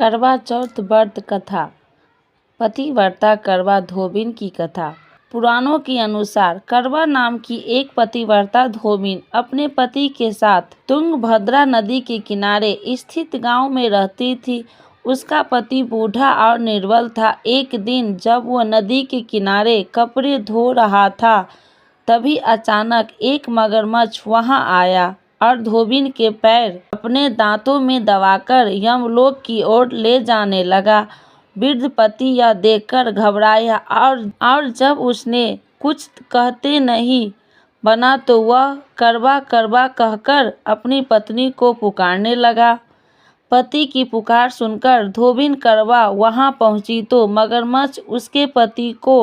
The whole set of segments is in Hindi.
करवा चौथ व्रत कथा। पतिव्रता करवा धोबिन की कथा। पुराणों के अनुसार करवा नाम की एक पतिव्रता धोबिन अपने पति के साथ तुंगभद्रा नदी के किनारे स्थित गांव में रहती थी। उसका पति बूढ़ा और निर्बल था। एक दिन जब वह नदी के किनारे कपड़े धो रहा था, तभी अचानक एक मगरमच्छ वहां आया और धोबिन के पैर अपने दांतों में दबाकर यमलोक की ओर ले जाने लगा। वृद्ध पति यह देखकर घबराया और जब उसने कुछ कहते नहीं बना तो वह करवा करवा कहकर अपनी पत्नी को पुकारने लगा। पति की पुकार सुनकर धोबिन करवा वहां पहुंची तो मगरमच्छ उसके पति को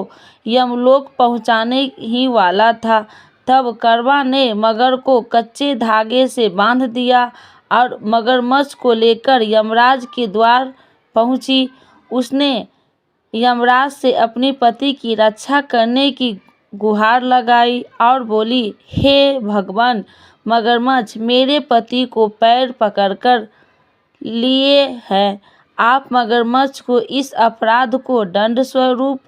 यमलोक पहुंचाने ही वाला था। तब करवा ने मगर को कच्चे धागे से बांध दिया और मगरमच्छ को लेकर यमराज के द्वार पहुंची। उसने यमराज से अपने पति की रक्षा करने की गुहार लगाई और बोली, हे भगवान, मगरमच्छ मेरे पति को पैर पकड़कर लिए हैं। आप मगरमच्छ को इस अपराध को दंड स्वरूप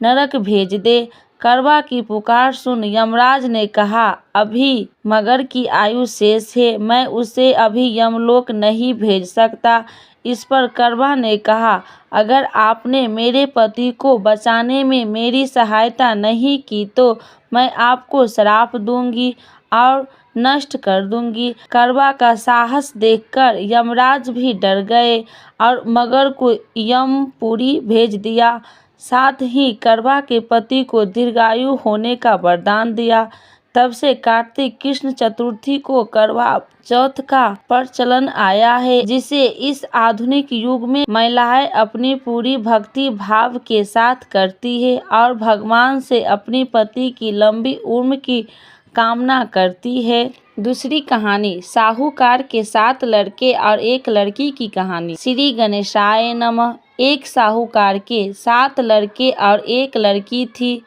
नरक भेज दे। करवा की पुकार सुन यमराज ने कहा, अभी मगर की आयु शेष है, मैं उसे अभी यमलोक नहीं भेज सकता। इस पर करवा ने कहा, अगर आपने मेरे पति को बचाने में मेरी सहायता नहीं की तो मैं आपको श्राप दूंगी और नष्ट कर दूंगी। करवा का साहस देखकर यमराज भी डर गए और मगर को यमपुरी भेज दिया। साथ ही करवा के पति को दीर्घायु होने का वरदान दिया। तब से कार्तिक कृष्ण चतुर्थी को करवा चौथ का प्रचलन आया है, जिसे इस आधुनिक युग में महिलाएं अपनी पूरी भक्ति भाव के साथ करती है और भगवान से अपनी पति की लंबी उम्र की कामना करती है। दूसरी कहानी, साहूकार के 7 लड़के और 1 लड़की की कहानी। श्री गणेशाय नमः। एक साहूकार के 7 लड़के और 1 लड़की थी।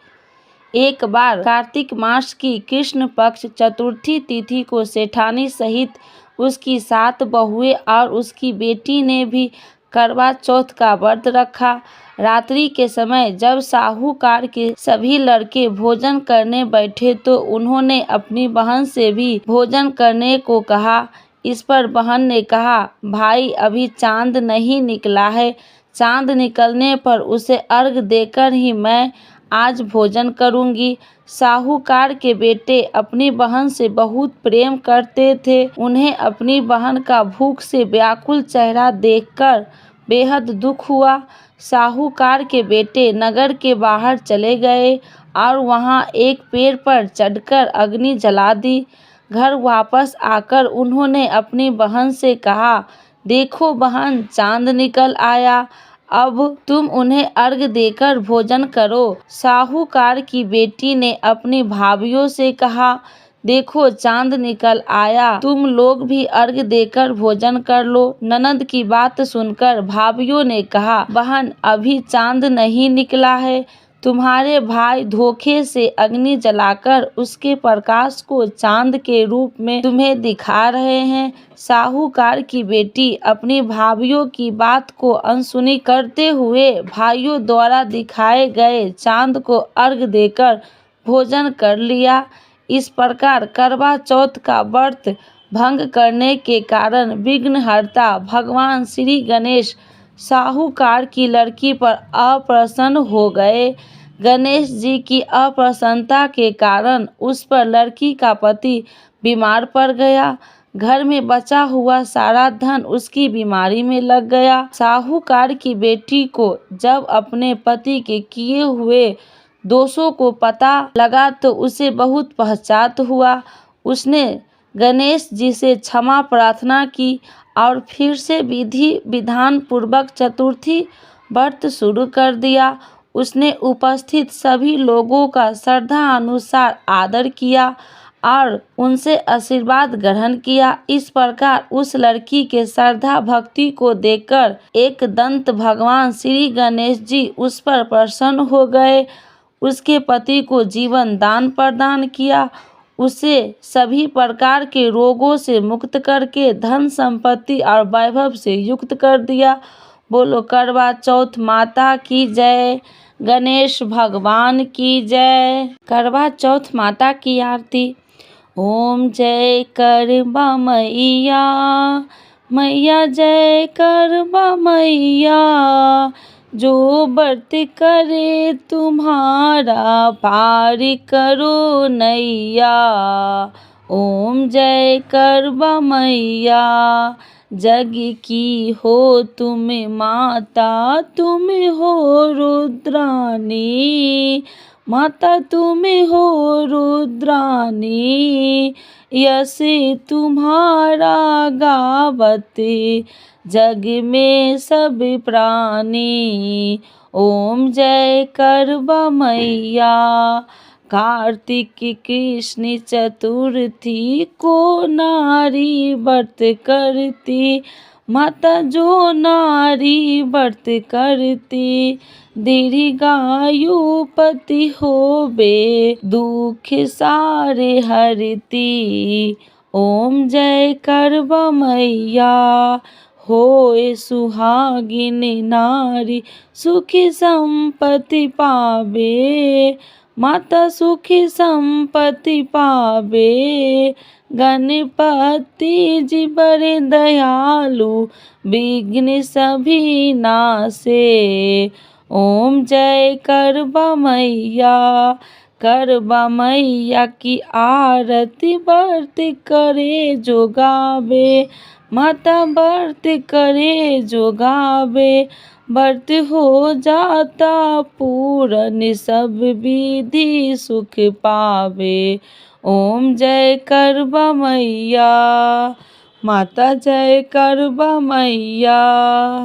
एक बार कार्तिक मास की कृष्ण पक्ष चतुर्थी तिथि को सेठानी सहित उसकी 7 बहुएं और उसकी बेटी ने भी करवा चौथ का व्रत रखा। रात्रि के समय जब साहूकार के सभी लड़के भोजन करने बैठे तो उन्होंने अपनी बहन से भी भोजन करने को कहा। इस पर बहन ने कहा, भाई अभी चांद नहीं निकला है, चांद निकलने पर उसे अर्घ देकर ही मैं आज भोजन करूंगी। साहूकार के बेटे अपनी बहन से बहुत प्रेम करते थे। उन्हें अपनी बहन का भूख से व्याकुल चेहरा देखकर बेहद दुख हुआ। साहूकार के बेटे नगर के बाहर चले गए और वहां एक पेड़ पर चढ़कर अग्नि जला दी। घर वापस आकर उन्होंने अपनी बहन से कहा, देखो बहन, चांद निकल आया, अब तुम उन्हें अर्घ देकर भोजन करो। साहूकार की बेटी ने अपनी भाभियों से कहा, देखो चांद निकल आया, तुम लोग भी अर्घ देकर भोजन कर लो। ननद की बात सुनकर भाभियों ने कहा, बहन अभी चांद नहीं निकला है, तुम्हारे भाई धोखे से अग्नि जलाकर उसके प्रकाश को चांद के रूप में तुम्हें दिखा रहे हैं। साहूकार की बेटी अपनी भाभियों की बात को अनसुनी करते हुए भाइयों द्वारा दिखाए गए चांद को अर्घ देकर भोजन कर लिया। इस प्रकार करवा चौथ का व्रत भंग करने के कारण विघ्नहर्ता भगवान श्री गणेश साहूकार की लड़की पर अप्रसन्न हो गए। गणेश जी की अप्रसन्नता के कारण उस पर लड़की का पति बीमार पड़ गया। घर में बचा हुआ सारा धन उसकी बीमारी में लग गया। साहूकार की बेटी को जब अपने पति के किए हुए दोषों को पता लगा तो उसे बहुत पश्चाताप हुआ। उसने गणेश जी से क्षमा प्रार्थना की और फिर से विधि विधान पूर्वक चतुर्थी व्रत शुरू कर दिया। उसने उपस्थित सभी लोगों का श्रद्धा अनुसार आदर किया और उनसे आशीर्वाद ग्रहण किया। इस प्रकार उस लड़की के श्रद्धा भक्ति को देखकर एक दंत भगवान श्री गणेश जी उस पर प्रसन्न हो गए। उसके पति को जीवन दान प्रदान किया, उसे सभी प्रकार के रोगों से मुक्त करके धन संपत्ति और वैभव से युक्त कर दिया। बोलो करवा चौथ माता की जय, गणेश भगवान की जय। करवा चौथ माता की आरती। ओम जय करवा मैया, मैया जय करवा मैया, जो व्रत करे तुम्हारा पार करो नैया। ओम जय करवा मैया, जग की हो तुम माता, तुम हो रुद्रानी, माता तुम हो रुद्रानी, यश तुम्हारा गावत जग में सब प्राणी। ओम जय करवा मैया। कार्तिक कृष्ण चतुर्थी को नारी व्रत करती, माता जो नारी व्रत करती, दीर्घायु पति होवे, दुख सारे हरती। ओम जय करवा मैया, होए सुहागिन नारी, सुखी संपत्ति पावे, माता सुखी संपत्ति पावे। गणपति जी बड़े दयालु, विघ्न सभी नासे। ओम जय करवा मैया। करवा मैया की आरती व्रत करे जो गावे, माता व्रत करे जो गावे, व्रत हो जाता पूर्ण, सब विधि सुख पावे। ओम जय करवा मैया, माता जय करवा मैया।